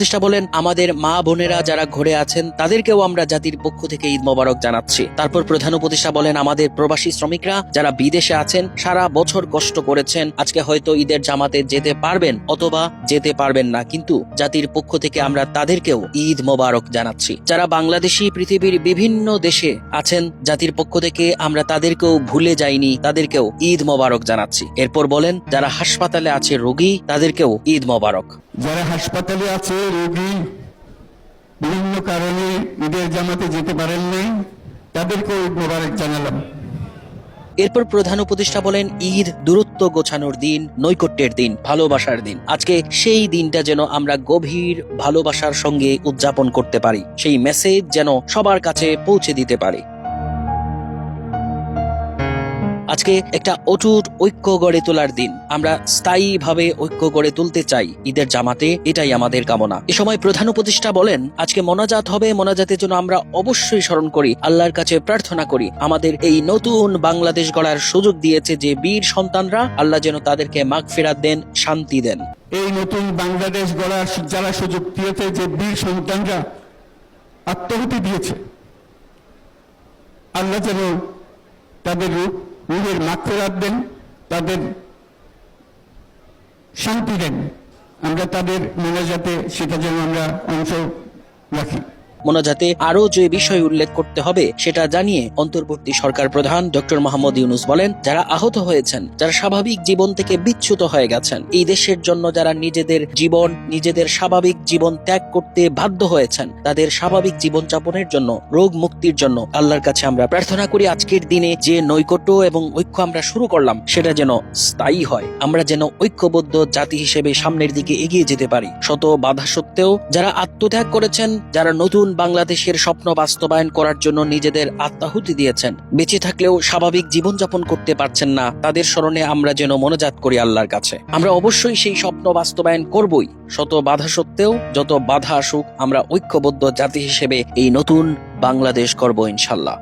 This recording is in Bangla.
উপদেষ্টা বলেন, আমাদের মা বোনেরা যারা ঘরে আছেন তাদেরকেও আমরা জাতির পক্ষ থেকে ঈদ মোবারক জানাচ্ছি। তারপর প্রধান উপদেষ্টা বলেন, আমাদের প্রবাসী শ্রমিকরা যারা বিদেশে আছেন সারা বছর কষ্ট করেছেন, আজকে হয়তো ঈদের জামাতে যেতে পারবেন অথবা যেতে পারবেন না, কিন্তু জাতির পক্ষ থেকে আমরা তাদেরকেও ঈদ মোবারক জানাচ্ছি। যারা বাংলাদেশি পৃথিবীর বিভিন্ন দেশে আছেন, জাতির পক্ষ থেকে আমরা তাদেরকেও ভুলে যাইনি, তাদেরকেও ঈদ মোবারক জানাচ্ছি। এরপর বলেন, যারা হাসপাতালে আছে রোগী তাদেরকেও ঈদ মোবারক। যারা হাসপাতালে আছে রোগী, বিভিন্ন কারণে ঈদের জামাতে যেতে পারেন নাই, তাদেরকেও ঈদ মোবারক জানালাম। এরপর প্রধান উপদেষ্টা বলেন, ঈদ দূরত্ব গোছানোর দিন, নৈকট্যের দিন, ভালোবাসার দিন। আজকে সেই দিনটা যেন আমরা গভীর ভালোবাসার সঙ্গে উদযাপন করতে পারি, সেই মেসেজ যেন সবার কাছে পৌঁছে দিতে পারি। আজকে একটা অটুট ঐক্য গড়ে তোলার দিন, আমরা স্থায়ীভাবে ঐক্য গড়ে তুলতে চাই ঈদের জামাতে, এটাই আমাদের কামনা। এ সময় প্রধান উপদেষ্টা বলেন, আজকে মোনাজাত হবে, মোনাজাতের জন্য আমরা অবশ্যই স্মরণ করি, আল্লাহর কাছে প্রার্থনা করি, আমাদের এই নতুন বাংলাদেশ গড়ার সুযোগ দিয়েছে যে বীর সন্তানরা, আল্লাহ যেন তাদেরকে মাগফিরাত দেন, শান্তি দেন। এই নতুন বাংলাদেশ গড়ার যারা সুযোগ দিয়েছে, যে বীর সন্তানরা আত্মাহুতি দিয়েছে, আল্লাহ যেন তাদের রূহের মাগফিরাত দেন, তাদের শান্তি দেন। আমরা তাদের মোনাজাতে সেটা যেন আমরা অংশ রাখি। মোনাজাতে আরো যে বিষয় উল্লেখ করতে হবে সেটা জানিয়ে অন্তর্বর্তী সরকার প্রধান ডক্টর মোহাম্মদ ইউনূস বলেন, যারা আহত হয়েছেন, যারা স্বাভাবিক জীবন থেকে বিচ্যুত হয়ে গেছেন, এই দেশের জন্য যারা নিজেদের স্বাভাবিক জীবন ত্যাগ করতে বাধ্য হয়েছেন, তাদের স্বাভাবিক জীবন যাপনের জন্য, রোগ মুক্তির জন্য আল্লাহর কাছে আমরা প্রার্থনা করি, আজকের দিনে যে নৈকট্য এবং ঐক্য আমরা শুরু করলাম সেটা যেন স্থায়ী হয়, আমরা যেন ঐক্যবদ্ধ জাতি হিসেবে সামনের দিকে এগিয়ে যেতে পারি। শত বাধা সত্ত্বেও যারা আত্মত্যাগ করেছেন, যারা নতুন বাংলাদেশের স্বপ্ন বাস্তবায়ন করার জন্য নিজেদের আত্মাহুতি দিয়েছেন, বেঁচে থাকলেও স্বাভাবিক জীবনযাপন করতে পারছেন না, তাদের স্মরণে আমরা যেন মোনাজাত করি আল্লাহর কাছে। আমরা অবশ্যই সেই স্বপ্ন বাস্তবায়ন করবই, শত বাধা সত্ত্বেও, যত বাধা আসুক আমরা ঐক্যবদ্ধ জাতি হিসেবে এই নতুন বাংলাদেশ করব ইনশাল্লাহ।